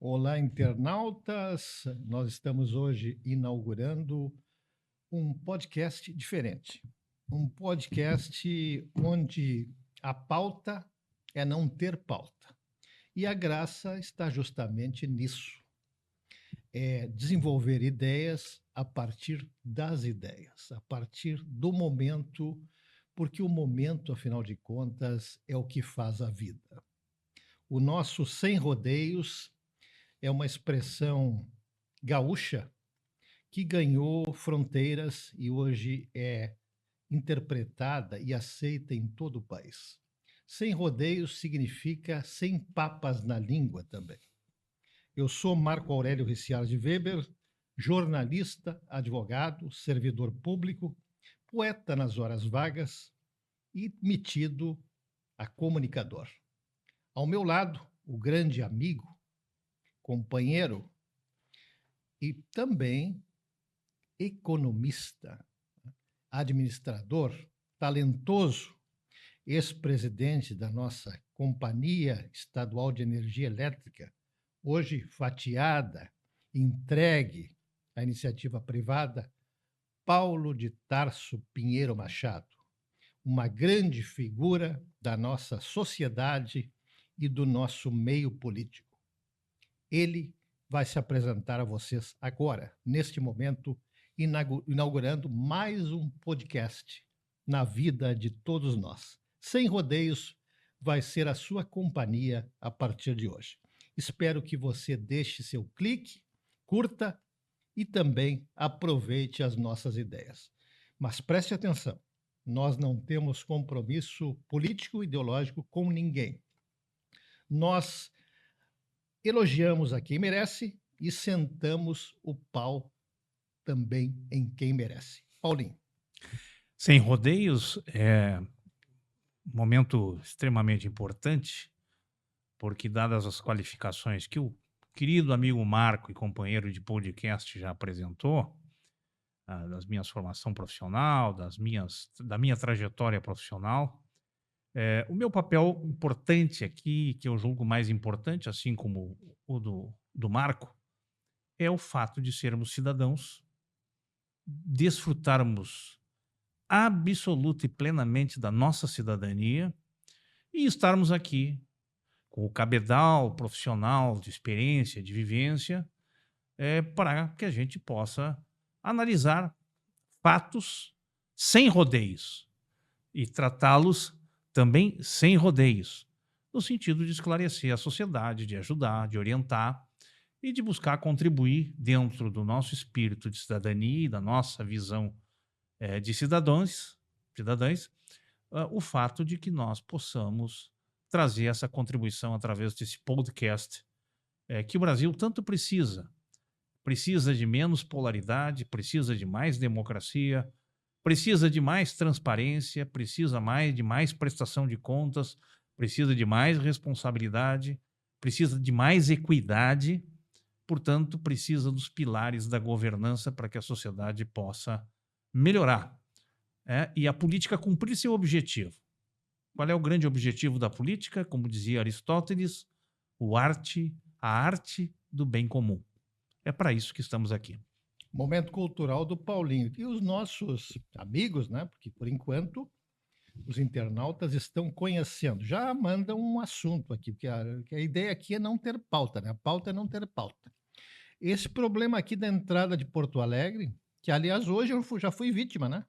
Olá, internautas! Nós estamos hoje inaugurando um podcast diferente. Um podcast onde a pauta é não ter pauta. E a graça está justamente nisso. É desenvolver ideias a partir das ideias, a partir do momento, porque o momento, afinal de contas, é o que faz a vida. O nosso sem rodeios é uma expressão gaúcha que ganhou fronteiras e hoje é interpretada e aceita em todo o país. Sem rodeios significa sem papas na língua também. Eu sou Marco Aurélio Ricciardi Weber, jornalista, advogado, servidor público, poeta nas horas vagas e metido a comunicador. Ao meu lado, o grande amigo, companheiro e também economista, administrador, talentoso, ex-presidente da nossa Companhia Estadual de Energia Elétrica, hoje fatiada, entregue à iniciativa privada, Paulo de Tarso Pinheiro Machado, uma grande figura da nossa sociedade e do nosso meio político. Ele vai se apresentar a vocês agora, neste momento, inaugurando mais um podcast na vida de todos nós. Sem rodeios, vai ser a sua companhia a partir de hoje. Espero que você deixe seu clique, curta e também aproveite as nossas ideias. Mas preste atenção, nós não temos compromisso político e ideológico com ninguém. Nós elogiamos a quem merece e sentamos o pau também em quem merece. Paulinho. Sem rodeios é um momento extremamente importante, porque dadas as qualificações que o querido amigo Marco e companheiro de podcast já apresentou, das minhas formação profissional, da minha trajetória profissional, o meu papel importante aqui, que eu julgo mais importante, assim como o do Marco, é o fato de sermos cidadãos, desfrutarmos absoluta e plenamente da nossa cidadania e estarmos aqui com o cabedal profissional de experiência, de vivência, para que a gente possa analisar fatos sem rodeios e tratá-los também sem rodeios, no sentido de esclarecer a sociedade, de ajudar, de orientar e de buscar contribuir dentro do nosso espírito de cidadania e da nossa visão de cidadãs, o fato de que nós possamos trazer essa contribuição através desse podcast que o Brasil tanto precisa. Precisa de menos polaridade, precisa de mais democracia, precisa de mais transparência, precisa de mais prestação de contas, precisa de mais responsabilidade, precisa de mais equidade, portanto, precisa dos pilares da governança para que a sociedade possa melhorar e a política cumprir seu objetivo. Qual é o grande objetivo da política? Como dizia Aristóteles, a arte do bem comum. É para isso que estamos aqui. Momento cultural do Paulinho. E os nossos amigos, né? Porque por enquanto os internautas estão conhecendo. Já mandam um assunto aqui, porque a ideia aqui é não ter pauta, né? A pauta é não ter pauta. Esse problema aqui da entrada de Porto Alegre, que aliás hoje eu já fui vítima, né?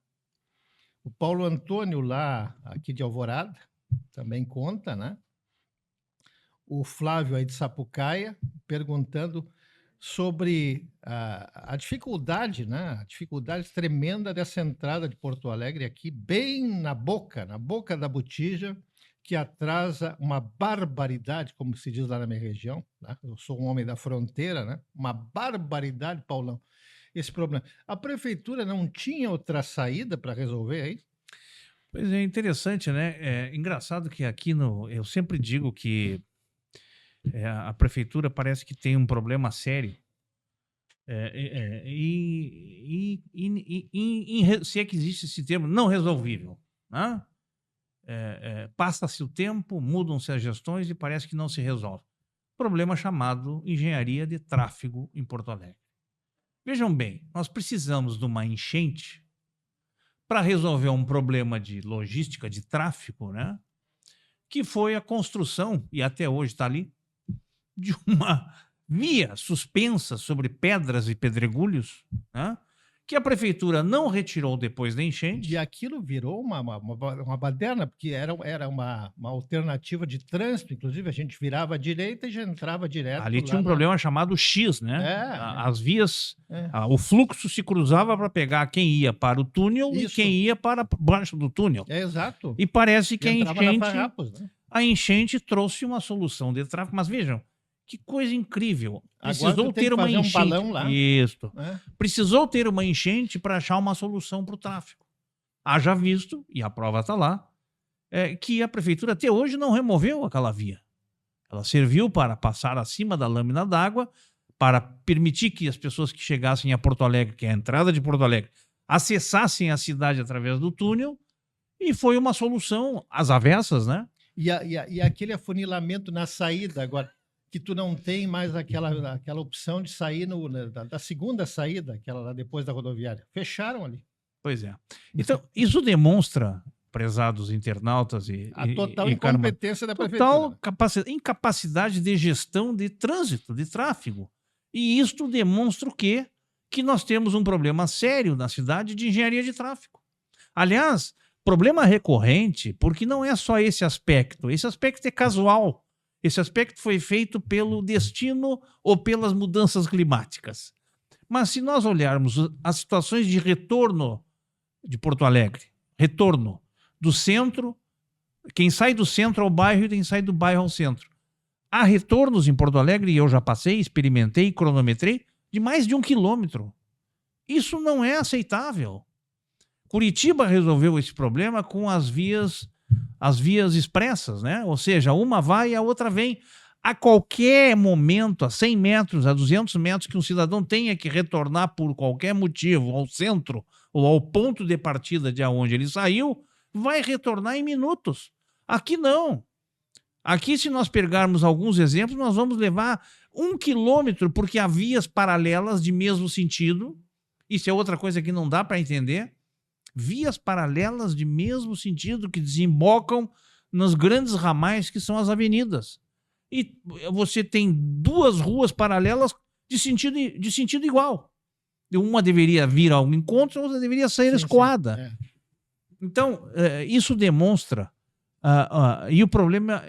O Paulo Antônio lá aqui de Alvorada também conta, né? O Flávio aí de Sapucaia perguntando sobre a dificuldade, né? A dificuldade tremenda dessa entrada de Porto Alegre aqui, bem na boca da botija, que atrasa uma barbaridade, como se diz lá na minha região, né? Eu sou um homem da fronteira, né? Uma barbaridade, Paulão, esse problema. A prefeitura não tinha outra saída para resolver aí? Pois é, interessante, né? É engraçado que aqui eu sempre digo que a prefeitura parece que tem um problema sério. Se é que existe esse termo, não resolvível. Né? Passa-se o tempo, mudam-se as gestões e parece que não se resolve. problema chamado engenharia de tráfego em Porto Alegre. Vejam bem, nós precisamos de uma enchente para resolver um problema de logística, de tráfego, né? Que foi a construção, e até hoje está ali, de uma via suspensa sobre pedras e pedregulhos, né? Que a prefeitura não retirou depois da enchente. E aquilo virou uma baderna, porque era uma alternativa de trânsito, inclusive a gente virava à direita e já entrava direto Ali tinha lá um na... problema chamado X, né? É, As vias, é. o fluxo se cruzava para pegar quem ia para o túnel e Isso. quem ia para baixo do túnel. É exato. E parece que Entrava na Farrapos, né? a enchente trouxe uma solução de tráfego. Mas vejam, que coisa incrível. Agora Precisou tu tem ter que uma fazer um enchente. balão lá. Isso. Né? Precisou ter uma enchente para achar uma solução para o tráfego. Haja visto, e a prova está lá, que a prefeitura até hoje não removeu aquela via. Ela serviu para passar acima da lâmina d'água, para permitir que as pessoas que chegassem a Porto Alegre, que é a entrada de Porto Alegre, acessassem a cidade através do túnel, e foi uma solução às avessas, né? E aquele afunilamento na saída agora, que tu não tem mais aquela opção de sair da segunda saída, aquela lá depois da rodoviária. Fecharam ali. Pois é. Então, isso demonstra, prezados internautas A total incompetência da prefeitura. total incapacidade de gestão de trânsito, de tráfego. E isto demonstra o quê? Que nós temos um problema sério na cidade de engenharia de tráfego. Aliás, problema recorrente, porque não é só esse aspecto é casual. Esse aspecto foi feito pelo destino ou pelas mudanças climáticas. Mas se nós olharmos as situações de retorno de Porto Alegre, retorno do centro, quem sai do centro ao bairro e quem sai do bairro ao centro. Há retornos em Porto Alegre, e eu já passei, experimentei, cronometrei, de mais de 1 quilômetro. Isso não é aceitável. Curitiba resolveu esse problema com as vias expressas, né? Ou seja, uma vai e a outra vem. A qualquer momento, a 100 metros, a 200 metros, que um cidadão tenha que retornar por qualquer motivo ao centro ou ao ponto de partida de onde ele saiu, vai retornar em minutos. Aqui não. Aqui, se nós pegarmos alguns exemplos, nós vamos levar 1 quilômetro, porque há vias paralelas de mesmo sentido. Isso é outra coisa que não dá para entender. Vias paralelas de mesmo sentido que desembocam nos grandes ramais que são as avenidas. E você tem 2 ruas paralelas de sentido igual. Uma deveria vir ao encontro, a outra deveria sair escoada. É. Então, isso demonstra... e o problema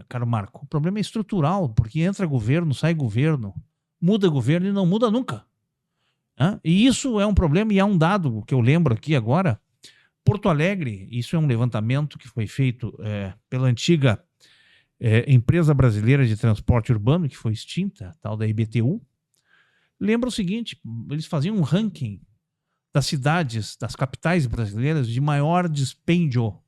caro Marco, o problema é estrutural, porque entra governo, sai governo, muda governo e não muda nunca. E isso é um problema, e há um dado que eu lembro aqui agora. Porto Alegre, isso é um levantamento que foi feito pela antiga Empresa Brasileira de Transporte Urbano, que foi extinta, tal da IBTU. Lembra o seguinte, eles faziam um ranking das cidades, das capitais brasileiras de maior dispêndio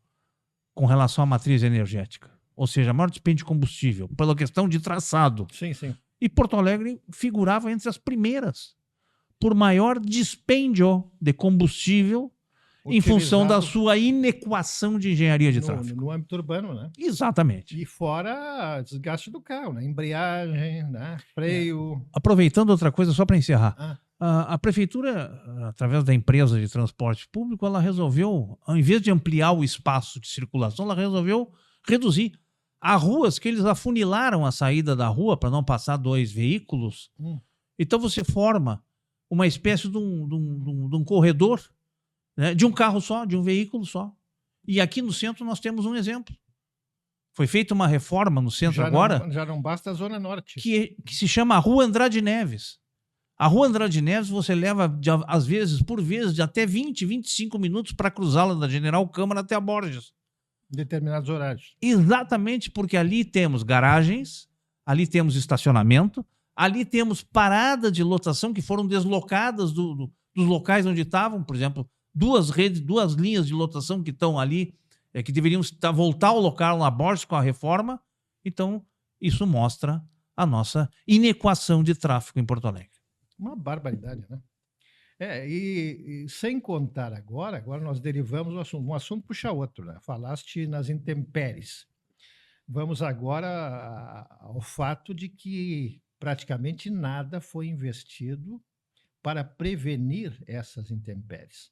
com relação à matriz energética. Ou seja, maior dispêndio de combustível, pela questão de traçado. Sim, sim. E Porto Alegre figurava entre as primeiras, por maior dispêndio de combustível em função da sua inequação de engenharia de tráfego. No âmbito urbano, né? Exatamente. E fora desgaste do carro, né? Embreagem, né? Freio. Aproveitando outra coisa, só para encerrar. A prefeitura, através da empresa de transporte público, ela resolveu, ao invés de ampliar o espaço de circulação, ela resolveu reduzir. Há ruas que eles afunilaram a saída da rua para não passar 2 veículos. Então você forma uma espécie de um corredor, né, de um carro só, de um veículo só. E aqui no centro nós temos um exemplo. Foi feita uma reforma no centro agora. Já não basta a Zona Norte. Que se chama Rua Andrade Neves. A Rua Andrade Neves você leva, às vezes, por vezes, de até 20, 25 minutos para cruzá-la da General Câmara até a Borges. Em determinados horários. Exatamente, porque ali temos garagens, ali temos estacionamento, ali temos parada de lotação que foram deslocadas dos locais onde estavam, por exemplo, 2 linhas de lotação que estão ali, que deveriam voltar ao local na Borges com a reforma. Então, isso mostra a nossa inequação de tráfego em Porto Alegre. Uma barbaridade, né? E sem contar agora nós derivamos um assunto puxa outro, né? Falaste nas intempéries. Vamos agora ao fato de que praticamente nada foi investido para prevenir essas intempéries.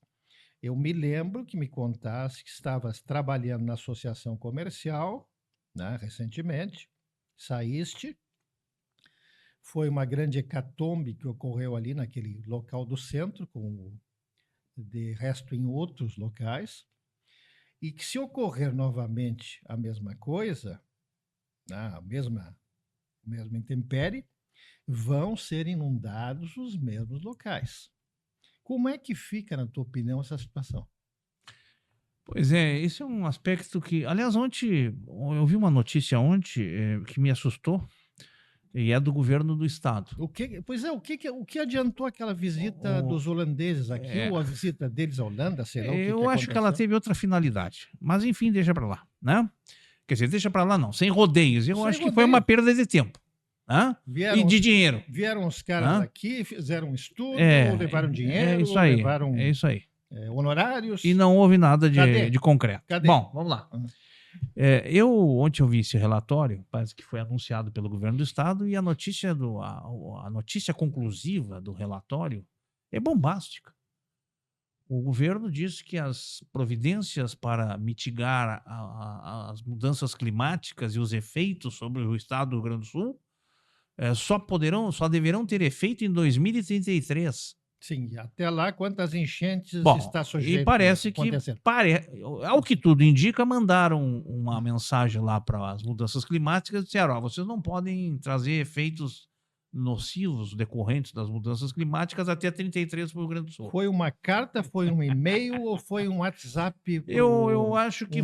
Eu me lembro que me contasse que estavas trabalhando na associação comercial, né, recentemente, saíste, foi uma grande hecatombe que ocorreu ali naquele local do centro, com de resto em outros locais, e que se ocorrer novamente a mesma coisa, né, a mesma intempérie, vão ser inundados os mesmos locais. Como é que fica, na tua opinião, essa situação? Pois é, esse é um aspecto que, aliás, ontem eu vi uma notícia ontem que me assustou e é do governo do estado. Pois é, o que adiantou aquela visita O- dos holandeses aqui, é, ou a visita deles à Holanda, sei lá o que eu acho que ela aconteceu? teve outra finalidade, mas enfim, deixa para lá, né? Quer dizer, deixa para lá não, sem rodeios. Eu Sem acho que foi uma rodeio. perda de tempo, né? E Vieram de os, dinheiro, vieram os caras né? aqui, fizeram um estudo, levaram É dinheiro, isso aí, é levaram isso aí. E honorários. não houve nada de Cadê? concreto. Cadê? Bom, vamos lá. Ah, Ontem eu vi esse relatório, parece que foi anunciado pelo governo do estado, e a notícia, a notícia conclusiva do relatório é bombástica. O governo diz que as providências para mitigar as mudanças climáticas e os efeitos sobre o estado do Rio Grande do Sul só deverão ter efeito em 2033. sim, até lá, quantas enchentes Bom, está e sujeito a parece que, acontecer? ao que tudo indica, mandaram uma mensagem lá para as mudanças climáticas e disseram: ó, vocês não podem trazer efeitos nocivos decorrentes das mudanças climáticas até 33 para o Rio Grande do Sul. Foi uma carta, foi um e-mail ou foi um WhatsApp Eu acho que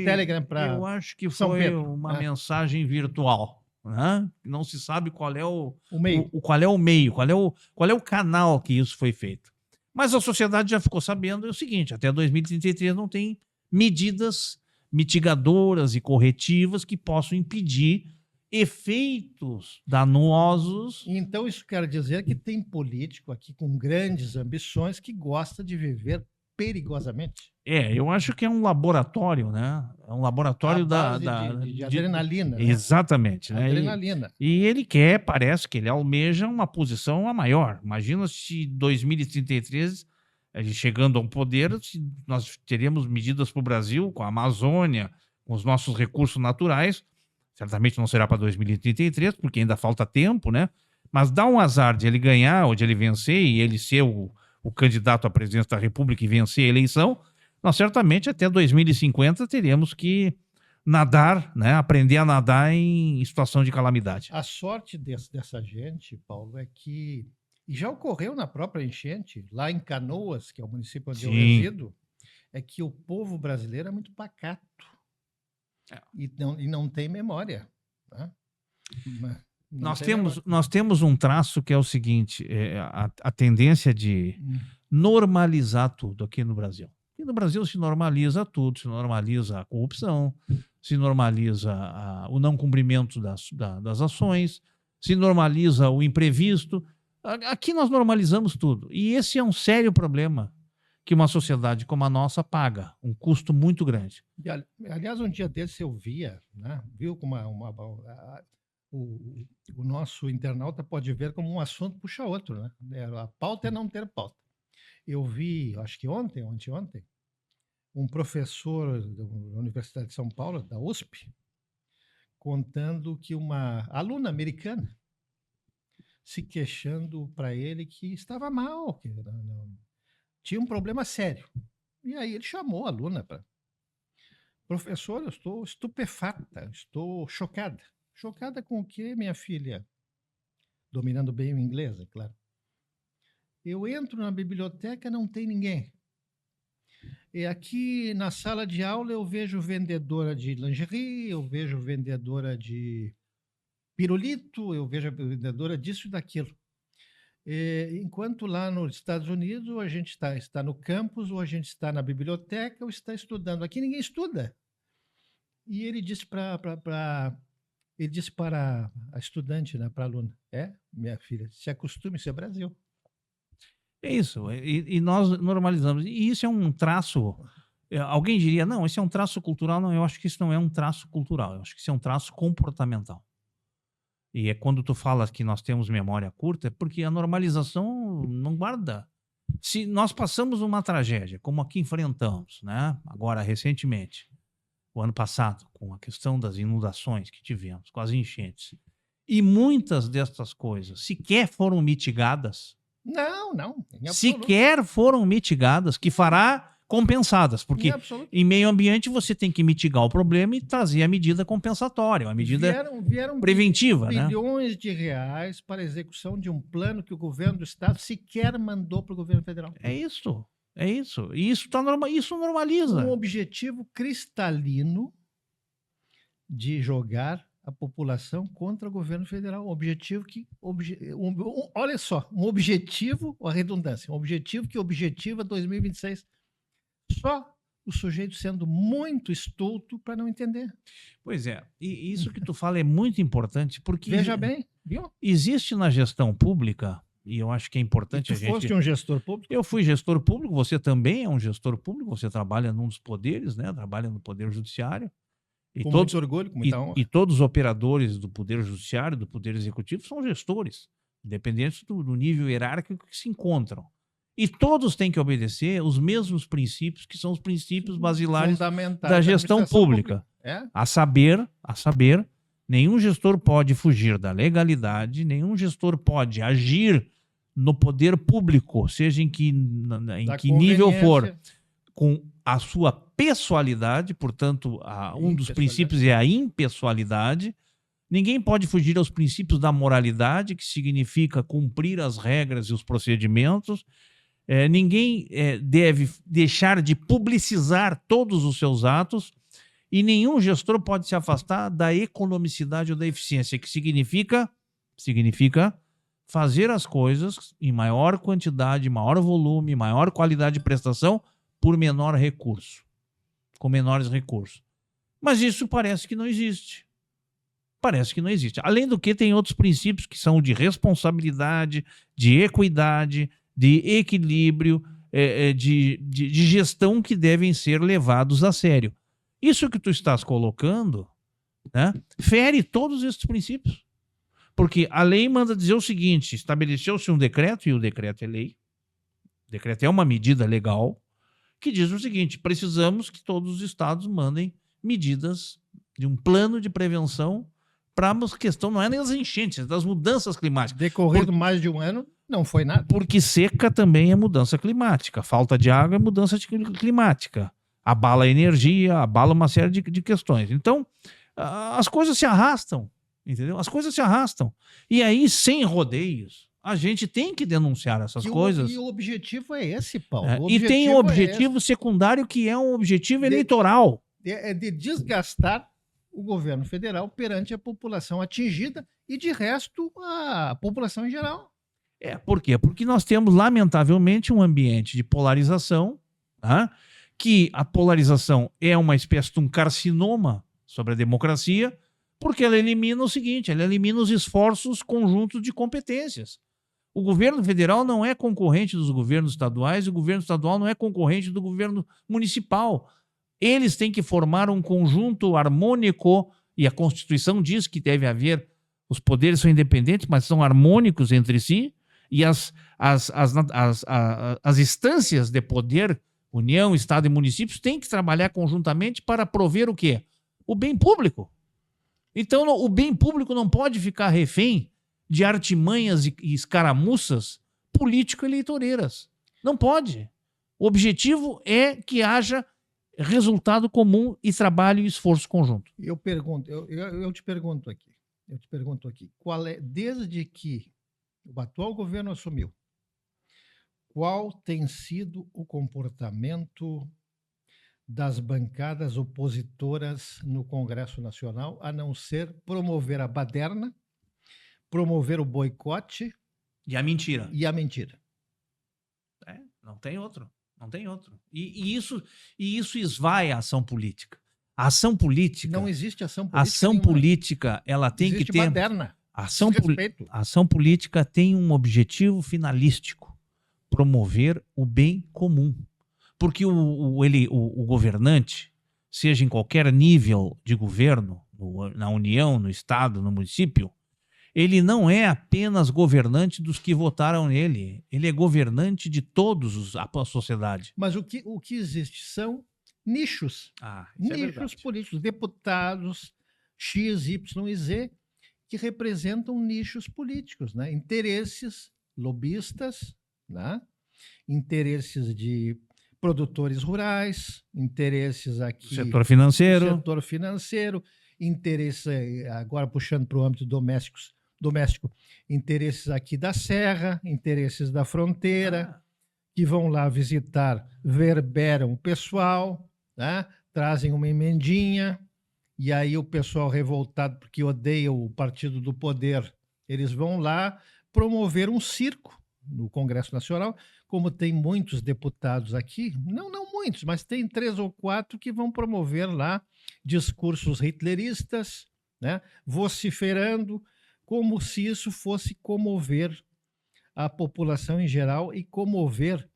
Telegram eu para acho que São foi Pedro, uma né? mensagem virtual, né? Não se sabe qual é O meio. qual é o meio, qual é o canal que isso foi feito. Mas a sociedade já ficou sabendo o seguinte: até 2033 não tem medidas mitigadoras e corretivas que possam impedir efeitos danosos. Então, isso quer dizer que tem político aqui com grandes ambições que gosta de viver perigosamente, Eu acho que é um laboratório, né? É um à laboratório base de adrenalina, né? exatamente, né? Adrenalina. E ele quer, parece que ele almeja uma posição a maior. Imagina se 2033, ele chegando ao poder, se nós teríamos medidas para o Brasil, com a Amazônia, com os nossos recursos naturais. Certamente não será para 2033, porque ainda falta tempo, né? Mas dá um azar de ele ganhar ou de ele vencer e ele ser o candidato à presidência da República e vencer a eleição, nós certamente até 2050 teríamos que nadar, né? Aprender a nadar em situação de calamidade. A sorte dessa gente, Paulo, é que, e já ocorreu na própria enchente, lá em Canoas, que é o município onde eu Sim. resido, é que o povo brasileiro é muito pacato e não tem memória, né? Não Nós tem temos, memória. nós temos um traço que é o seguinte: a tendência de normalizar tudo aqui no Brasil. E no Brasil se normaliza tudo, se normaliza a corrupção, se normaliza o não cumprimento das ações, se normaliza o imprevisto. Aqui nós normalizamos tudo. E esse é um sério problema que uma sociedade como a nossa paga, um custo muito grande. Aliás, um dia desse eu via, né? Viu como o nosso internauta pode ver como um assunto puxa outro, né? A pauta é não ter pauta. Eu vi, acho que ontem, um professor da Universidade de São Paulo, da USP, contando que uma aluna americana se queixando para ele que estava mal, que tinha um problema sério. E aí ele chamou a aluna para: professor, eu estou estupefata, estou chocada. Chocada com o quê, minha filha? Dominando bem o inglês, é claro. Eu entro na biblioteca, não tem ninguém. E aqui na sala de aula eu vejo vendedora de lingerie, eu vejo vendedora de pirulito, eu vejo vendedora disso e daquilo. Enquanto lá nos Estados Unidos a gente está no campus, ou a gente está na biblioteca, ou está estudando. Aqui ninguém estuda. E ele disse para a estudante, né, para a aluna: minha filha, se acostume, isso é Brasil. É isso, e nós normalizamos. E isso é um traço Alguém diria, não, esse é um traço cultural. Não, eu acho que isso não é um traço cultural, eu acho que isso é um traço comportamental. E é quando tu falas que nós temos memória curta, é porque a normalização não guarda. Se nós passamos uma tragédia, como aqui enfrentamos, né? Agora, recentemente, o ano passado, com a questão das inundações que tivemos, com as enchentes, e muitas destas coisas sequer foram mitigadas, Não, em absoluto. sequer foram mitigadas, que fará compensadas, porque Em absoluto. em meio ambiente você tem que mitigar o problema e trazer a medida compensatória, a medida Vieram preventiva, né? bilhões de reais para a execução de um plano que o governo do estado sequer mandou para o governo federal. É isso, é isso. E isso, isso normaliza. Um objetivo cristalino de jogar a população contra o governo federal. Um objetivo que... olha só, um objetivo, a redundância, um objetivo que objetiva 2026. Só o sujeito sendo muito estulto para não entender. Pois é, e isso que tu fala é muito importante, porque Veja bem, viu? existe na gestão pública, e eu acho que é importante a Tu gente... foste um gestor público? Eu fui gestor público, você também é um gestor público, você trabalha num dos poderes, né? Trabalha no Poder Judiciário. E Com todos, muito orgulho, com muita honra. e todos os operadores do Poder Judiciário, do Poder Executivo, são gestores, independente do nível hierárquico que se encontram. E todos têm que obedecer os mesmos princípios, que são os princípios basilares da gestão pública. É? A saber, nenhum gestor pode fugir da legalidade, nenhum gestor pode agir no poder público, seja em que nível for, com a sua pessoalidade, portanto, um dos princípios é a impessoalidade. Ninguém pode fugir aos princípios da moralidade, que significa cumprir as regras e os procedimentos. Ninguém deve deixar de publicizar todos os seus atos, e nenhum gestor pode se afastar da economicidade ou da eficiência, que significa fazer as coisas em maior quantidade, maior volume, maior qualidade de prestação por menor recurso, com menores recursos. Mas isso parece que não existe. Parece que não existe. Além do que, tem outros princípios que são de responsabilidade, de equidade, de equilíbrio, de gestão, que devem ser levados a sério. Isso que tu estás colocando, né, fere todos esses princípios. Porque a lei manda dizer o seguinte: estabeleceu-se um decreto, e o decreto é lei, o decreto é uma medida legal, que diz o seguinte: precisamos que todos os estados mandem medidas de um plano de prevenção para a questão, não é nem das enchentes, das mudanças climáticas. Decorrido mais de um ano, não foi nada. Porque seca também é mudança climática, falta de água é mudança climática, abala a energia, abala uma série de questões. Então, as coisas se arrastam, entendeu? As coisas se arrastam. E aí, sem rodeios, a gente tem que denunciar essas coisas. E o objetivo é esse, Paulo. E tem um objetivo secundário, que é um objetivo eleitoral. É de desgastar o governo federal perante a população atingida e, de resto, a população em geral. Por quê? Porque nós temos, lamentavelmente, um ambiente de polarização, tá? Que a polarização é uma espécie de um carcinoma sobre a democracia, porque ela elimina o seguinte: ela elimina os esforços conjuntos de competências. O governo federal não é concorrente dos governos estaduais, e o governo estadual não é concorrente do governo municipal. Eles têm que formar um conjunto harmônico, e a Constituição diz que deve haver, os poderes são independentes, mas são harmônicos entre si, e as instâncias de poder, União, Estado e municípios, têm que trabalhar conjuntamente para prover o quê? O bem público. Então, o bem público não pode ficar refém de artimanhas e escaramuças político-eleitoreiras. Não pode. O objetivo é que haja resultado comum e trabalho e esforço conjunto. Eu te pergunto aqui, qual é, desde que o atual governo assumiu, qual tem sido o comportamento das bancadas opositoras no Congresso Nacional, a não ser promover a baderna, promover o boicote e a mentira. Não tem outro. Não tem outro. E isso esvai a ação política. A ação política... Não existe ação política. Ação política, ela tem que ter... baderna. A ação política tem um objetivo finalístico: promover o bem comum. Porque o governante, seja em qualquer nível de governo, na União, no Estado, no município, ele não é apenas governante dos que votaram nele, ele é governante de todos a sociedade. Mas o que existe são nichos. Isso é Nichos verdade. políticos, deputados X, Y e Z, que representam nichos políticos, né? Interesses lobistas, né? Interesses de produtores rurais, interesses aqui Setor do financeiro. setor financeiro, interesses, agora puxando para o âmbito doméstico, interesses aqui da Serra, interesses da fronteira, que vão lá visitar, verberam o pessoal, né? Trazem uma emendinha, e aí o pessoal revoltado, porque odeia o partido do poder, eles vão lá promover um circo no Congresso Nacional, como tem muitos deputados aqui, não muitos, mas tem 3 ou 4 que vão promover lá discursos hitleristas, né? Vociferando, como se isso fosse comover a população em geral e comover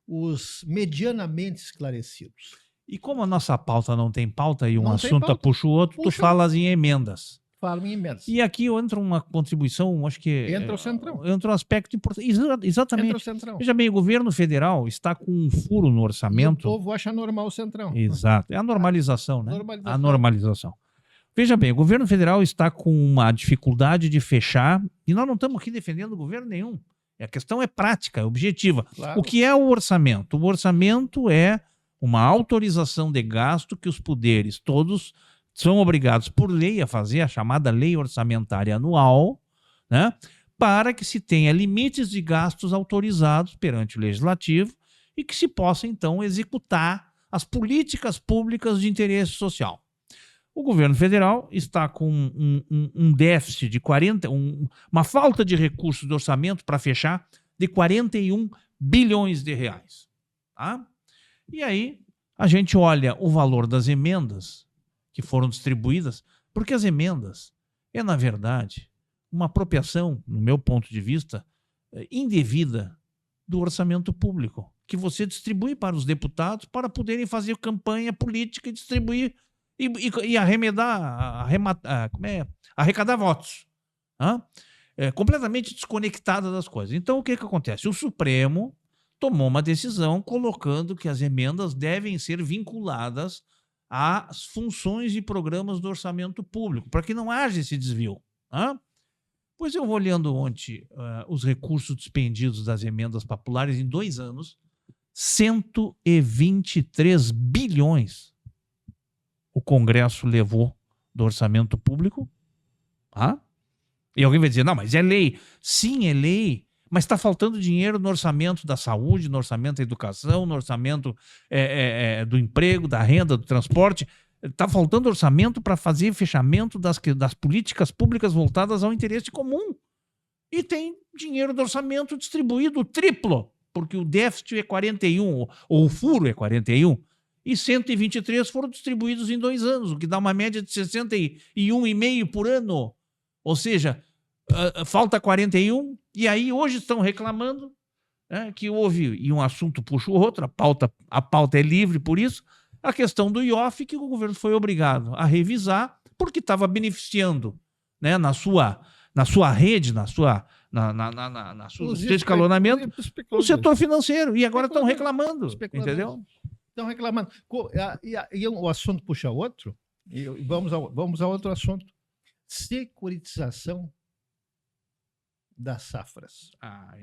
os medianamente esclarecidos. E como a nossa pauta não tem pauta e um Não tem assunto pauta, puxa o outro, tu puxa. falas em emendas. Falam em emendas. E aqui entra uma contribuição, acho que... Entra o Centrão. Entra um aspecto importante. Exatamente. Entra o Centrão. Veja bem, o governo federal está com um furo no E o orçamento. povo acha normal o Centrão. Exato. É a normalização, né? Normalização. A normalização. Veja bem, o governo federal está com uma dificuldade de fechar, e nós não estamos aqui defendendo governo nenhum. A questão é prática, é objetiva. Claro. O que é o orçamento? O orçamento é uma autorização de gasto que os poderes todos são obrigados por lei a fazer, a chamada lei orçamentária anual, né, para que se tenha limites de gastos autorizados perante o legislativo e que se possa, então, executar as políticas públicas de interesse social. O governo federal está com um déficit de uma falta de recursos do orçamento para fechar de 41 bilhões de reais. Tá? E aí a gente olha o valor das emendas que foram distribuídas, porque as emendas é, na verdade, uma apropriação, no meu ponto de vista, indevida do orçamento público, que você distribui para os deputados para poderem fazer campanha política e distribuir e arrecadar votos. Completamente desconectada das coisas. Então, o que acontece? O Supremo tomou uma decisão colocando que as emendas devem ser vinculadas às funções e programas do orçamento público, para que não haja esse desvio. Pois eu vou olhando ontem os recursos despendidos das emendas populares em 2 anos, 123 bilhões o Congresso levou do orçamento público. E alguém vai dizer, não, mas é lei. Sim, é lei, mas está faltando dinheiro no orçamento da saúde, no orçamento da educação, no orçamento do emprego, da renda, do transporte. Está faltando orçamento para fazer fechamento das políticas públicas voltadas ao interesse comum. E tem dinheiro do orçamento distribuído triplo, porque o déficit é 41, ou o furo é 41, e 123 foram distribuídos em 2 anos, o que dá uma média de 61,5 por ano. Ou seja, falta 41, e aí hoje estão reclamando que houve, e um assunto puxa o outro, a pauta é livre por isso, a questão do IOF, que o governo foi obrigado a revisar, porque estava beneficiando, né, na sua rede, no seu escalonamento, o setor financeiro, e agora estão reclamando, entendeu? Estão reclamando. E o assunto puxa outro, e vamos a outro assunto. Securitização das safras.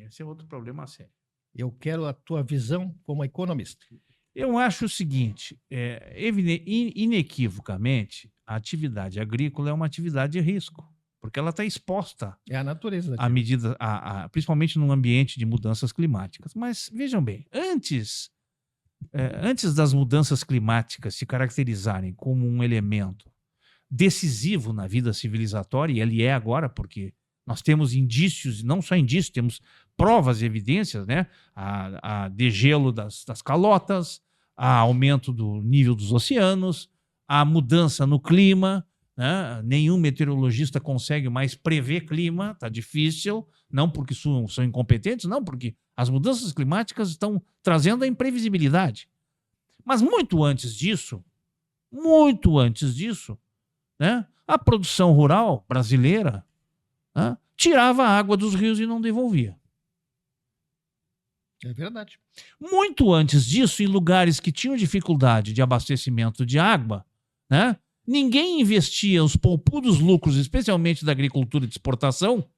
Esse é outro problema sério. Eu quero a tua visão como economista. Eu acho o seguinte, inequivocamente, a atividade agrícola é uma atividade de risco, porque ela está exposta à natureza à medida, principalmente num ambiente de mudanças climáticas. Mas vejam bem, antes das mudanças climáticas se caracterizarem como um elemento decisivo na vida civilizatória, e ele é agora, porque nós temos indícios, não só indícios, temos provas e evidências, né? A degelo das calotas, a aumento do nível dos oceanos, a mudança no clima, né? Nenhum meteorologista consegue mais prever clima, está difícil, não porque são incompetentes, não, porque as mudanças climáticas estão trazendo a imprevisibilidade. Mas muito antes disso, né, a produção rural brasileira, né, tirava a água dos rios e não devolvia. É verdade. Muito antes disso, em lugares que tinham dificuldade de abastecimento de água, né, ninguém investia os poupudos lucros, especialmente da agricultura de exportação,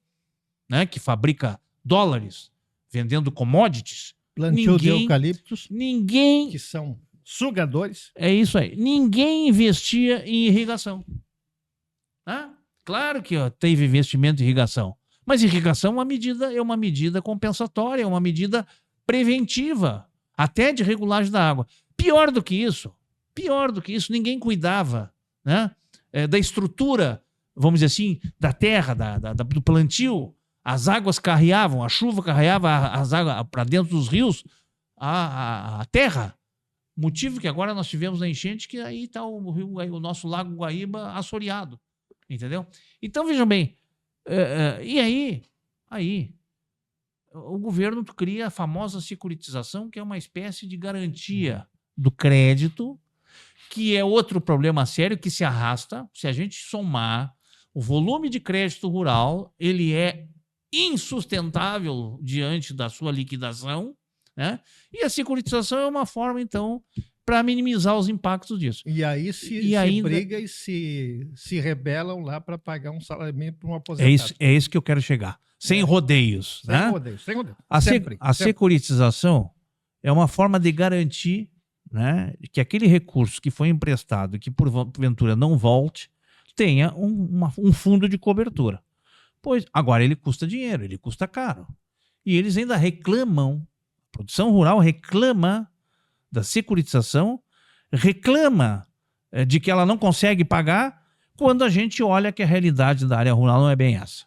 né, que fabrica dólares vendendo commodities. Plantio de eucaliptos, Ninguém. que são sugadores. É isso aí. Ninguém investia em irrigação. Né? Claro que teve investimento em irrigação, mas irrigação é uma medida compensatória, é uma medida preventiva, até de regulagem da água. Pior do que isso, ninguém cuidava, né, da estrutura, vamos dizer assim, da terra, do plantio. As águas carreavam, a chuva carreava as águas para dentro dos rios, a terra. Motivo que agora nós tivemos na enchente, que aí está o nosso Lago Guaíba assoreado. Entendeu? Então, vejam bem, e aí, o governo cria a famosa securitização, que é uma espécie de garantia do crédito, que é outro problema sério que se arrasta. Se a gente somar o volume de crédito rural, ele é insustentável diante da sua liquidação, né? E a securitização é uma forma, então, para minimizar os impactos disso. E aí se ainda briga e se rebelam lá para pagar um salário mínimo para um aposentado. É isso que eu quero chegar. Sem rodeios. Sem né? rodeios, sem rodeios. A securitização é uma forma de garantir, né, que aquele recurso que foi emprestado, que porventura não volte, tenha um fundo de cobertura. Pois agora ele custa dinheiro, ele custa caro. E eles ainda reclamam, a produção rural reclama da securitização, reclama de que ela não consegue pagar, quando a gente olha que a realidade da área rural não é bem essa.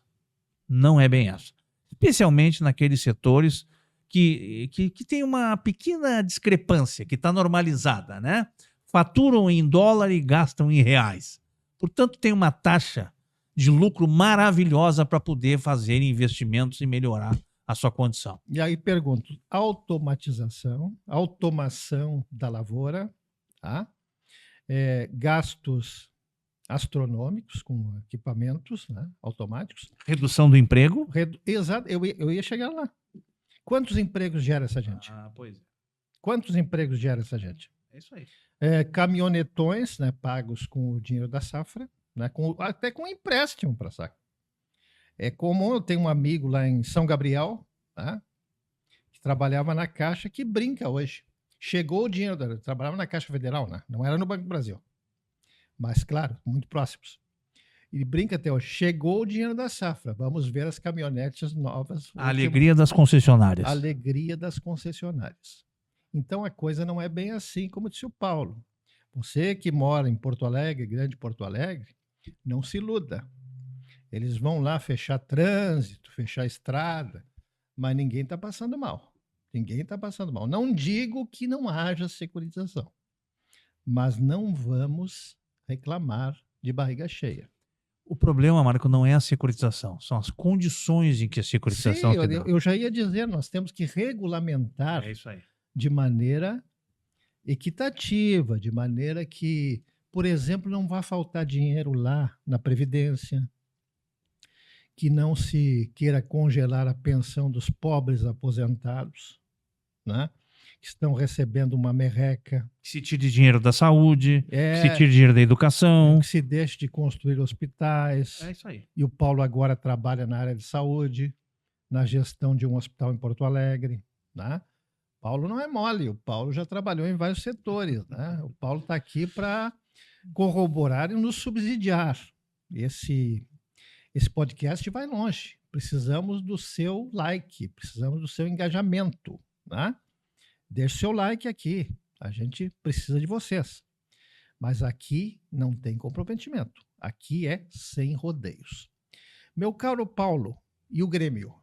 Não é bem essa. Especialmente naqueles setores que tem uma pequena discrepância, que está normalizada, né? Faturam em dólar e gastam em reais. Portanto, tem uma taxa de lucro maravilhosa para poder fazer investimentos e melhorar a sua condição. E aí pergunto, automação da lavoura, tá? Gastos astronômicos com equipamentos, né, automáticos. Redução do emprego. Exato, eu ia chegar lá. Quantos empregos gera essa gente? Pois é. Quantos empregos gera essa gente? É isso aí. Caminhonetões, né, pagos com o dinheiro da safra, né, até com empréstimo para safra. É comum, eu tenho um amigo lá em São Gabriel, tá, que trabalhava na Caixa, que brinca hoje. Chegou o dinheiro, trabalhava na Caixa Federal, né, não era no Banco do Brasil. Mas, claro, muito próximos. E brinca até hoje, chegou o dinheiro da safra, vamos ver as caminhonetes novas. A alegria das concessionárias. A alegria das concessionárias. Então, a coisa não é bem assim, como disse o Paulo. Você que mora em Porto Alegre, Grande Porto Alegre, não se iluda. Eles vão lá fechar trânsito, fechar estrada, mas ninguém está passando mal. Ninguém está passando mal. Não digo que não haja securitização, mas não vamos reclamar de barriga cheia. O problema, Marco, não é a securitização, são as condições em que a securitização Sim, eu já ia dizer, nós temos que regulamentar de maneira equitativa, de maneira que, por exemplo, não vá faltar dinheiro lá na Previdência, que não se queira congelar a pensão dos pobres aposentados, né? Que estão recebendo uma merreca. Que se tire dinheiro da saúde, que se tire dinheiro da educação. Que se deixe de construir hospitais. É isso aí. E o Paulo agora trabalha na área de saúde, na gestão de um hospital em Porto Alegre, né? Paulo não é mole, o Paulo já trabalhou em vários setores, né? O Paulo está aqui para corroborar e nos subsidiar. Esse podcast vai longe. Precisamos do seu like, precisamos do seu engajamento, né? Deixe seu like aqui, a gente precisa de vocês. Mas aqui não tem comprometimento, aqui é sem rodeios. Meu caro Paulo, e o Grêmio?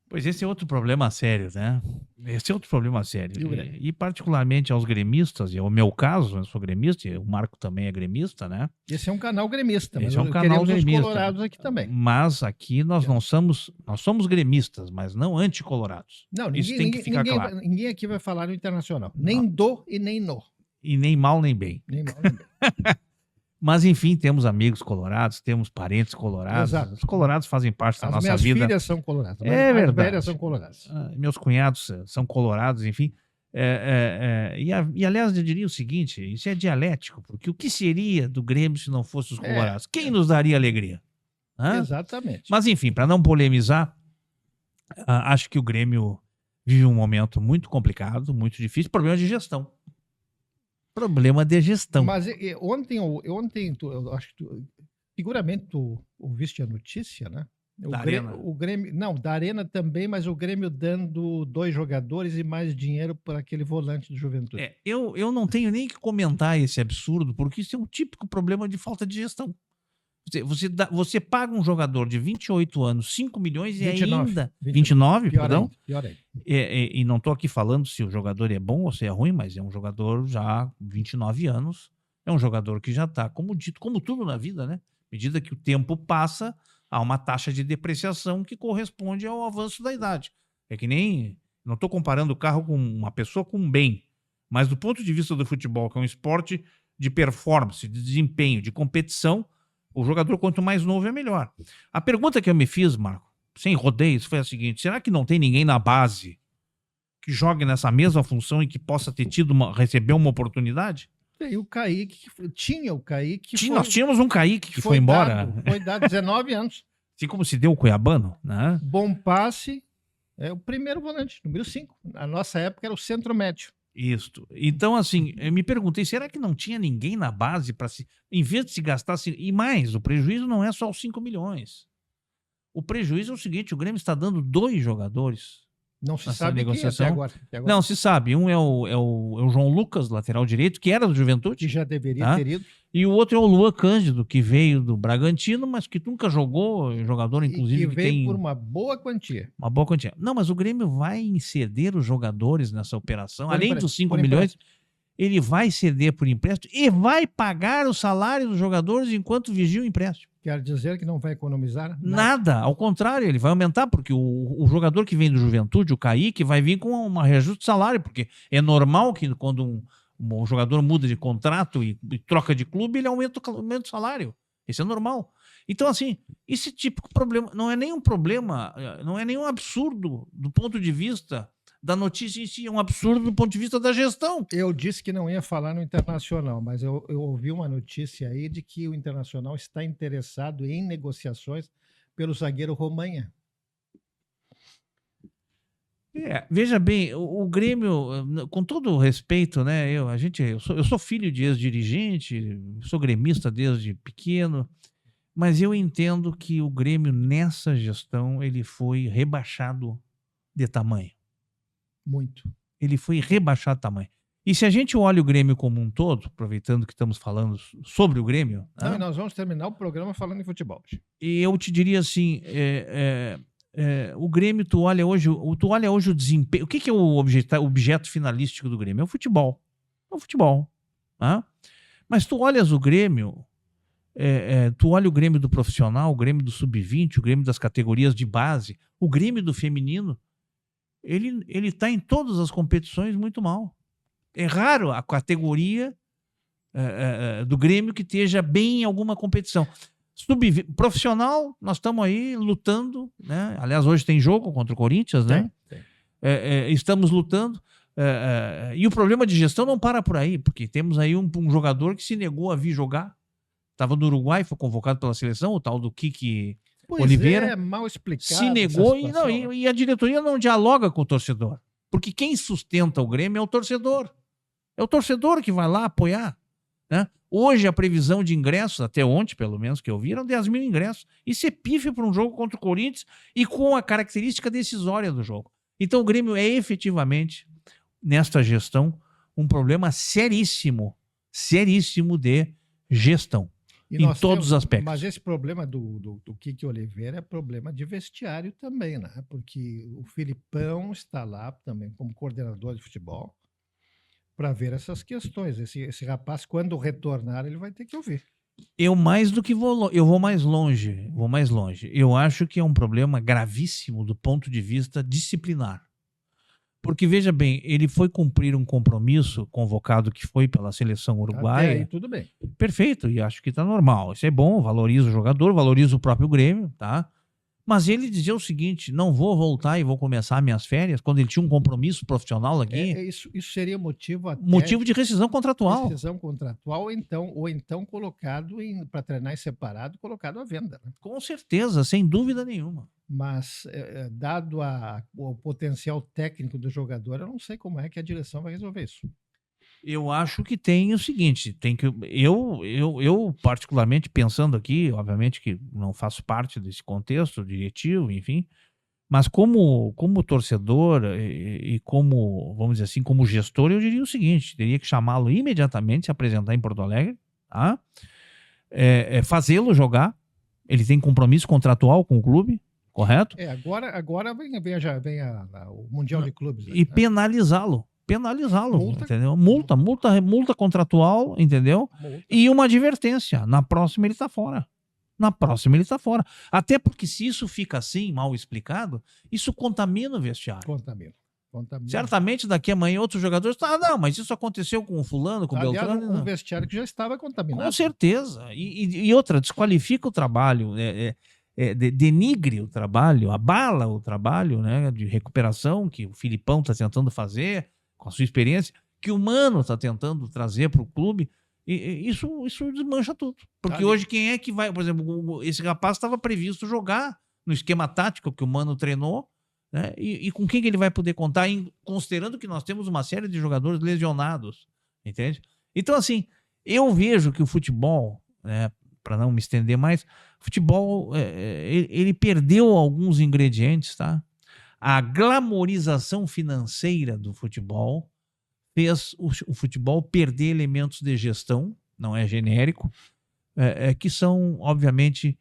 Pois esse é outro problema sério, né? Esse é outro problema sério. E o Grêmio? E particularmente aos gremistas, e é o meu caso, eu sou gremista, e o Marco também é gremista, né? Esse é um canal gremista, mas Esse é um canal queremos os gremista. colorados aqui também. Mas aqui nós somos gremistas, mas não anticolorados. Não, Isso tem que ficar claro. ninguém aqui vai falar no Internacional. Nem do e nem no. E nem mal nem bem. Nem mal, nem bem. Mas enfim, temos amigos colorados, temos parentes colorados. Exato. Os colorados fazem parte da As nossa minhas vida. filhas são coloradas. É As verdade. velhas são coloradas. Meus cunhados são colorados, enfim. E aliás, eu diria o seguinte: isso é dialético, porque o que seria do Grêmio se não fosse os colorados? Quem nos daria alegria? Hã? Exatamente. Mas enfim, para não polemizar, acho que o Grêmio vive um momento muito complicado, muito difícil, problema de gestão. Problema de gestão. Mas ontem eu acho que seguramente tu ouviste a notícia, né? Da Arena. O Grêmio, não, da Arena também, mas o Grêmio dando 2 jogadores e mais dinheiro para aquele volante do Juventude. Eu não tenho nem que comentar esse absurdo, porque isso é um típico problema de falta de gestão. Você paga um jogador de 28 anos, 5 milhões 29, e ainda... 29, pior perdão? ainda, pior ainda. E não estou aqui falando se o jogador é bom ou se é ruim, mas é um jogador já 29 anos, é um jogador que já está, como tudo na vida, né? À medida que o tempo passa, há uma taxa de depreciação que corresponde ao avanço da idade. É que nem... Não estou comparando o carro com uma pessoa com um bem, mas do ponto de vista do futebol, que é um esporte de performance, de desempenho, de competição, o jogador quanto mais novo é melhor. A pergunta que eu me fiz, Marco, sem rodeios, foi a seguinte: será que não tem ninguém na base que jogue nessa mesma função e que possa ter receber uma oportunidade? E o Kaique, tinha o Kaique. Nós tínhamos um Kaique que foi embora. Foi dado 19 anos. Assim como se deu o Cuiabano, né? Bom passe, é o primeiro volante, número 5. Na nossa época era o centro médio. Isso. Então, assim, eu me perguntei, será que não tinha ninguém na base para se... Em vez de se gastar... E mais, o prejuízo não é só os 5 milhões. O prejuízo é o seguinte: o Grêmio está dando 2 jogadores. Não se Nessa sabe negociação. quem é até agora. Não, se sabe. Um é o João Lucas, lateral direito, que era do Juventude. Que já deveria ter ido. E o outro é o Luan Cândido, que veio do Bragantino, mas que nunca jogou, jogador, inclusive, e que veio tem por uma boa quantia. Uma boa quantia. Não, mas o Grêmio vai ceder os jogadores nessa operação. Além dos 5 milhões, ele vai ceder por empréstimo e vai pagar o salário dos jogadores enquanto vigia o empréstimo. Quer dizer que não vai economizar nada. Ao contrário, ele vai aumentar, porque o jogador que vem do Juventude, o Kaique, vai vir com um reajuste de salário, porque é normal que quando um jogador muda de contrato e troca de clube, ele aumenta o salário. Isso é normal. Então, assim, esse tipo de problema não é nenhum problema, não é nenhum absurdo do ponto de vista da notícia em si, é um absurdo do ponto de vista da gestão. Eu disse que não ia falar no Internacional, mas eu ouvi uma notícia aí de que o Internacional está interessado em negociações pelo zagueiro Romanha. Veja bem, o Grêmio, com todo o respeito, né? Eu sou filho de ex-dirigente, sou gremista desde pequeno, mas eu entendo que o Grêmio, nessa gestão, ele foi rebaixado de tamanho. Muito. Ele foi rebaixado de tamanho. E se a gente olha o Grêmio como um todo, aproveitando que estamos falando sobre o Grêmio... Não, e nós vamos terminar o programa falando em futebol. E eu te diria assim, o Grêmio, tu olha hoje o desempenho... O que é o objeto finalístico do Grêmio? É o futebol. É o futebol. Tá? Mas tu olhas o Grêmio... tu olha o Grêmio do profissional, o Grêmio do sub-20, o Grêmio das categorias de base, o Grêmio do feminino, ele está em todas as competições muito mal. É raro a categoria do Grêmio que esteja bem em alguma competição. Profissional, nós estamos aí lutando, né? Aliás, hoje tem jogo contra o Corinthians, né? Tem. Estamos lutando. E o problema de gestão não para por aí, porque temos aí um jogador que se negou a vir jogar. Estava no Uruguai, foi convocado pela seleção, o tal do Kiki Oliveira. Mal explicado. Se negou e a diretoria não dialoga com o torcedor. Porque quem sustenta o Grêmio é o torcedor. É o torcedor que vai lá apoiar. Né? Hoje a previsão de ingressos, até ontem pelo menos que eu vi, eram 10 mil ingressos. Isso é pífio para um jogo contra o Corinthians e com a característica decisória do jogo. Então o Grêmio é efetivamente, nesta gestão, um problema seríssimo de gestão. E em todos os aspectos. Mas esse problema do Kiki Oliveira é problema de vestiário também, né? Porque o Filipão está lá também como coordenador de futebol para ver essas questões. Esse rapaz, quando retornar, ele vai ter que ouvir. Eu vou mais longe. Eu acho que é um problema gravíssimo do ponto de vista disciplinar. Porque, veja bem, ele foi cumprir um compromisso convocado que foi pela seleção Até uruguaia. aí tudo bem. Perfeito, e acho que tá normal. Isso é bom, valoriza o jogador, valoriza o próprio Grêmio, tá? Mas ele dizia o seguinte: não vou voltar e vou começar minhas férias, quando ele tinha um compromisso profissional aqui. Isso seria motivo até Motivo de rescisão contratual. Rescisão contratual, ou então colocado para treinar em separado, colocado à venda. Né? Com certeza, sem dúvida nenhuma. Mas, dado o potencial técnico do jogador, eu não sei como é que a direção vai resolver isso. Eu acho que tem o seguinte, tem que eu particularmente pensando aqui, obviamente que não faço parte desse contexto diretivo, enfim, mas como torcedor e como, vamos dizer assim, como gestor, eu diria o seguinte: teria que chamá-lo imediatamente, se apresentar em Porto Alegre, tá? Fazê-lo jogar. Ele tem compromisso contratual com o clube, correto? Agora vem o Mundial de Clubes. E penalizá-lo, Multa. entendeu? Multa contratual, entendeu? Multa. E uma advertência: na próxima ele tá fora. Até porque se isso fica assim, mal explicado, isso contamina o vestiário. Contamina. Certamente daqui amanhã outros jogadores, não, mas isso aconteceu com o fulano, com o Beltrano. Um vestiário que já estava contaminado. Com certeza. E outra, desqualifica o trabalho, denigre o trabalho, abala o trabalho, né, de recuperação que o Filipão está tentando fazer, com a sua experiência, que o Mano está tentando trazer para o clube. E isso desmancha tudo. Porque hoje quem é que vai... Por exemplo, esse rapaz estava previsto jogar no esquema tático que o Mano treinou, né? E com quem que ele vai poder contar, considerando que nós temos uma série de jogadores lesionados, entende? Então, assim, eu vejo que o futebol, né, para não me estender mais, o futebol, ele perdeu alguns ingredientes, tá? A glamorização financeira do futebol fez o futebol perder elementos de gestão, não é genérico, que são, obviamente,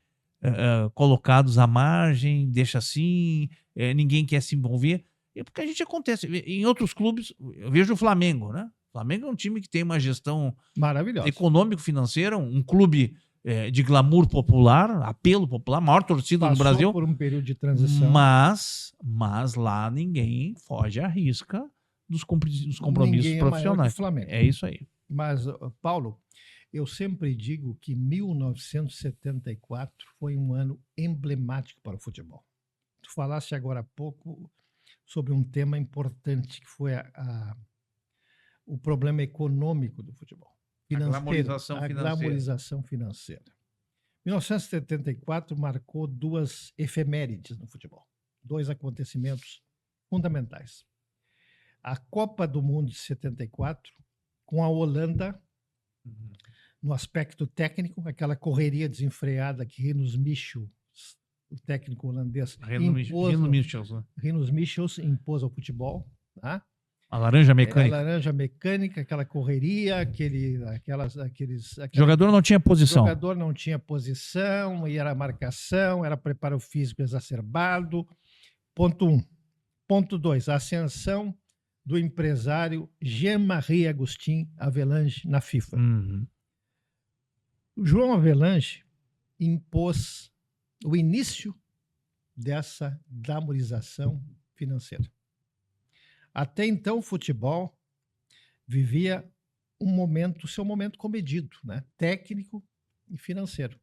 colocados à margem, deixa assim, ninguém quer se envolver. Porque a gente acontece. Em outros clubes, eu vejo o Flamengo, né? O Flamengo é um time que tem uma gestão maravilhosa, econômico-financeira, um clube de glamour popular, apelo popular, maior torcida do Brasil. Por um período de transição. Mas lá ninguém foge à risca dos compromissos profissionais. É isso aí. Mas, Paulo, eu sempre digo que 1974 foi um ano emblemático para o futebol. Tu falaste agora há pouco sobre um tema importante, que foi o problema econômico do futebol. A glamorização financeira. 1974 marcou duas efemérides no futebol. Dois acontecimentos fundamentais. A Copa do Mundo de 74, com a Holanda, no aspecto técnico, aquela correria desenfreada que Rinus Michels, o técnico holandês, Rinus Michels impôs ao futebol. Tá? A laranja mecânica. A laranja mecânica, aquela correria, aqueles... Jogador não tinha posição. O jogador não tinha posição, e era marcação, era preparo físico exacerbado. Ponto 1. Ponto 2. A ascensão do empresário Jean-Marie Agustin Avelange na FIFA. O João Avelange impôs o início dessa glamorização financeira. Até então, o futebol vivia seu momento comedido, né? Técnico e financeiro.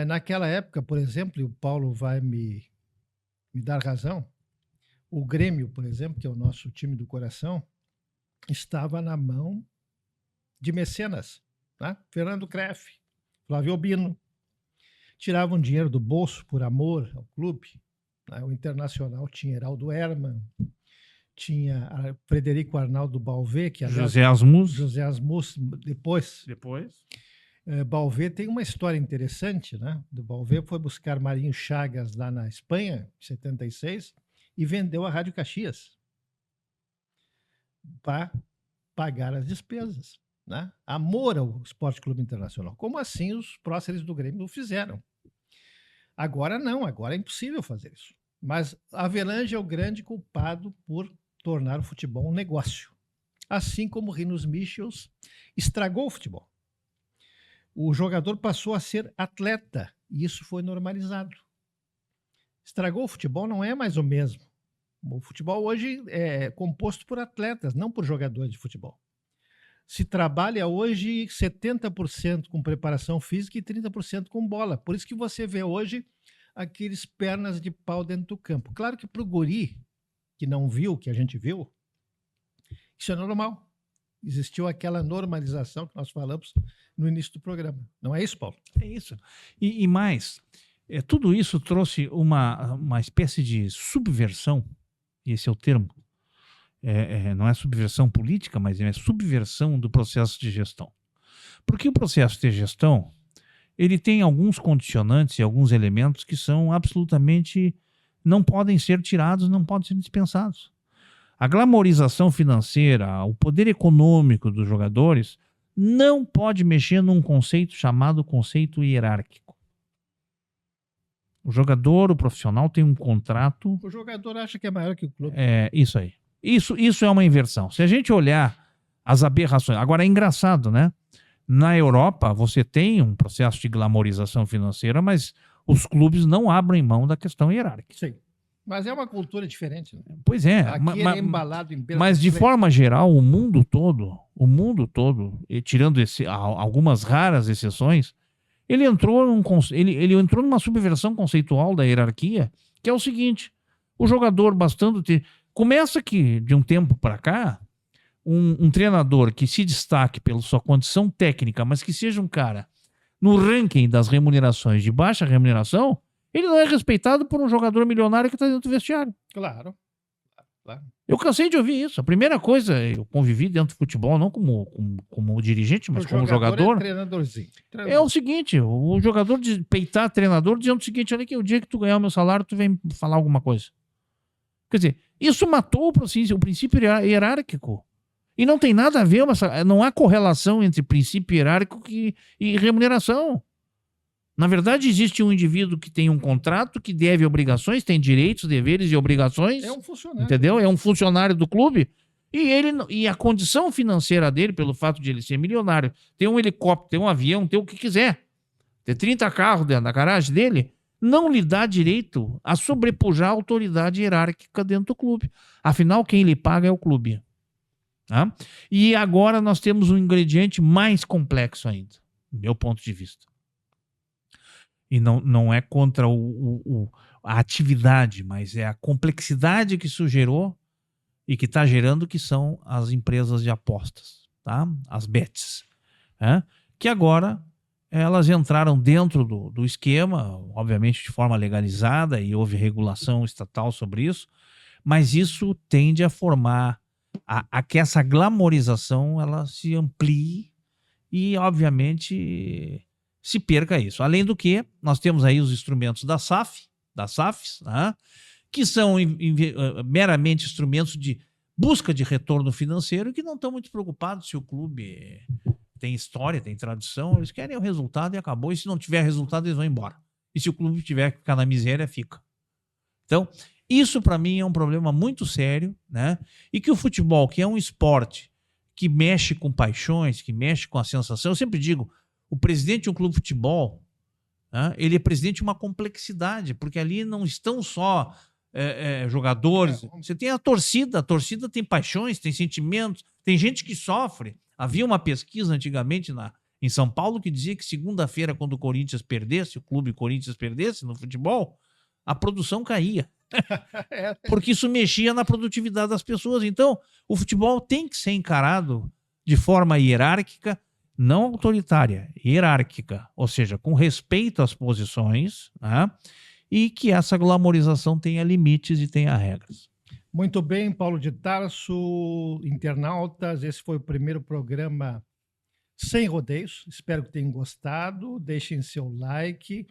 Naquela época, por exemplo, e o Paulo vai me dar razão, o Grêmio, por exemplo, que é o nosso time do coração, estava na mão de mecenas, né? Fernando Kreff, Flávio Albino, tiravam dinheiro do bolso por amor ao clube. Né? O Internacional tinha Heraldo Hermann, tinha Frederico Arnaldo Balvet, que José Asmus depois. Balvet tem uma história interessante, né? Do Balvet foi buscar Marinho Chagas lá na Espanha, em 76, e vendeu a Rádio Caxias para pagar as despesas. né? Amor ao Esporte Clube Internacional. Como assim os próceres do Grêmio o fizeram? Agora não, agora é impossível fazer isso. Mas Avelange é o grande culpado por tornar o futebol um negócio. Assim como Rinos Michels estragou o futebol. O jogador passou a ser atleta e isso foi normalizado. Estragou o futebol não é mais o mesmo. O futebol hoje é composto por atletas, não por jogadores de futebol. Se trabalha hoje 70% com preparação física e 30% com bola. Por isso que você vê hoje aqueles pernas de pau dentro do campo. Claro que para o guri, que não viu o que a gente viu, isso é normal. Existiu aquela normalização que nós falamos no início do programa. Não é isso, Paulo? É isso. E mais, tudo isso trouxe uma espécie de subversão, esse é o termo, não é subversão política, mas é subversão do processo de gestão. Porque o processo de gestão, ele tem alguns condicionantes e alguns elementos que são absolutamente, não podem ser tirados, não podem ser dispensados. A glamorização financeira, o poder econômico dos jogadores não pode mexer num conceito chamado conceito hierárquico. O jogador, o profissional tem um contrato... O jogador acha que é maior que o clube. É, isso aí. Isso é uma inversão. Se a gente olhar as aberrações... Agora, é engraçado, né? Na Europa, você tem um processo de glamorização financeira, mas os clubes não abrem mão da questão hierárquica. Sim. Mas é uma cultura diferente. Né? Pois é. Aqui ele é embalado em mas de forma geral, o mundo todo, e tirando algumas raras exceções, ele entrou numa subversão conceitual da hierarquia, que é o seguinte: o jogador bastando ter... Começa que, de um tempo para cá, um treinador que se destaque pela sua condição técnica, mas que seja um cara no ranking das remunerações de baixa remuneração, ele não é respeitado por um jogador milionário que está dentro do vestiário. Claro. Eu cansei de ouvir isso. A primeira coisa, eu convivi dentro do futebol, não como dirigente, mas como jogador. É o seguinte: o jogador de peitar treinador dizendo o seguinte: olha aqui, o dia que tu ganhar o meu salário, tu vem falar alguma coisa. Quer dizer, isso matou o princípio hierárquico. E não tem nada a ver, não há correlação entre princípio hierárquico e remuneração. Na verdade, existe um indivíduo que tem um contrato, que deve obrigações, tem direitos, deveres e obrigações. É um funcionário. Entendeu? É um funcionário do clube. E a condição financeira dele, pelo fato de ele ser milionário, ter um helicóptero, ter um avião, ter o que quiser, ter 30 carros dentro da garagem dele, não lhe dá direito a sobrepujar a autoridade hierárquica dentro do clube. Afinal, quem lhe paga é o clube. Tá? E agora nós temos um ingrediente mais complexo ainda, do meu ponto de vista. E não é contra a atividade, mas é a complexidade que isso gerou e que está gerando, que são as empresas de apostas, tá? As bets, que agora elas entraram dentro do esquema, obviamente de forma legalizada, e houve regulação estatal sobre isso, mas isso tende a formar a que essa glamorização ela se amplie e, obviamente, se perca isso. Além do que, nós temos aí os instrumentos das SAFs, que são meramente instrumentos de busca de retorno financeiro, que não estão muito preocupados se o clube tem história, tem tradição, eles querem o resultado e acabou, e se não tiver resultado eles vão embora. E se o clube tiver que ficar na miséria, fica. Então, isso para mim é um problema muito sério, né? E que o futebol, que é um esporte que mexe com paixões, que mexe com a sensação, eu sempre digo, o presidente de um clube de futebol, ele é presidente de uma complexidade, porque ali não estão só jogadores, você tem a torcida tem paixões, tem sentimentos, tem gente que sofre. Havia uma pesquisa antigamente em São Paulo que dizia que segunda-feira, quando o Corinthians perdesse, o clube Corinthians perdesse no futebol, a produção caía. Porque isso mexia na produtividade das pessoas. Então, o futebol tem que ser encarado de forma hierárquica, não autoritária, hierárquica, ou seja, com respeito às posições, e que essa glamorização tenha limites e tenha regras. Muito bem, Paulo de Tarso, internautas, esse foi o primeiro programa sem rodeios, espero que tenham gostado, deixem seu like,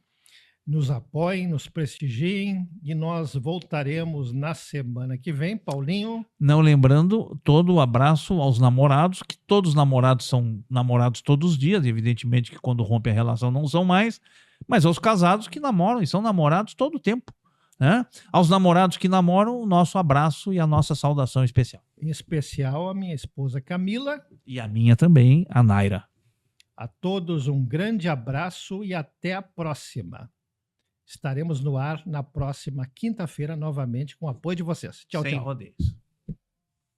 nos apoiem, nos prestigiem e nós voltaremos na semana que vem. Paulinho, Não lembrando todo o abraço aos namorados, que todos os namorados são namorados todos os dias, evidentemente que quando rompe a relação não são mais, mas aos casados que namoram e são namorados todo o tempo, né? Aos namorados que namoram, o nosso abraço e a nossa saudação especial. em especial a minha esposa Camila. E a minha também, a Naira. A todos um grande abraço e até a próxima. Estaremos no ar na próxima quinta-feira novamente com o apoio de vocês. Tchau, Sem tchau. rodeios.